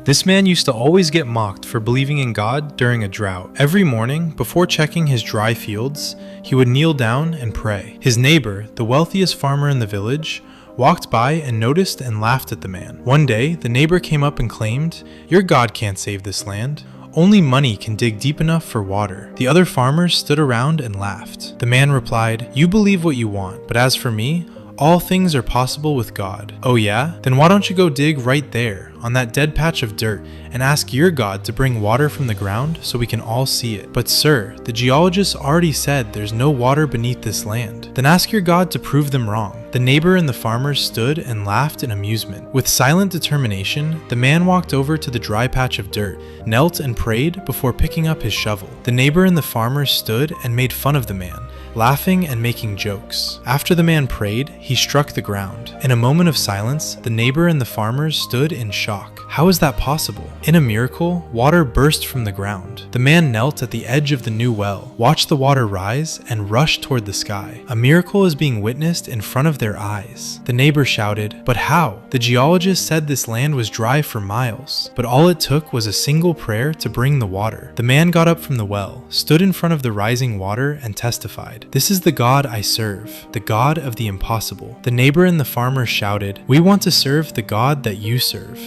This man used to always get mocked for believing in God during a drought. Every morning, before checking his dry fields, he would kneel down and pray. His neighbor, the wealthiest farmer in the village, walked by and noticed and laughed at the man. One day, the neighbor came up and claimed, "Your God can't save this land. Only money can dig deep enough for water." The other farmers stood around and laughed. The man replied, "You believe what you want, but as for me, all things are possible with God." "Oh yeah? Then why don't you go dig right there, on that dead patch of dirt, and ask your God to bring water from the ground so we can all see it?" "But sir, the geologists already said there's no water beneath this land." "Then ask your God to prove them wrong." The neighbor and the farmers stood and laughed in amusement. With silent determination, the man walked over to the dry patch of dirt, knelt and prayed before picking up his shovel. The neighbor and the farmers stood and made fun of the man, laughing and making jokes. After the man prayed, he struck the ground. In a moment of silence, the neighbor and the farmers stood in shock. How is that possible? In a miracle, water burst from the ground. The man knelt at the edge of the new well, watched the water rise, and rush toward the sky. A miracle is being witnessed in front of their eyes. The neighbor shouted, "But how? The geologist said this land was dry for miles." But all it took was a single prayer to bring the water. The man got up from the well, stood in front of the rising water, and testified, "This is the God I serve, the God of the impossible." The neighbor and the farmer shouted, "We want to serve the God that you serve."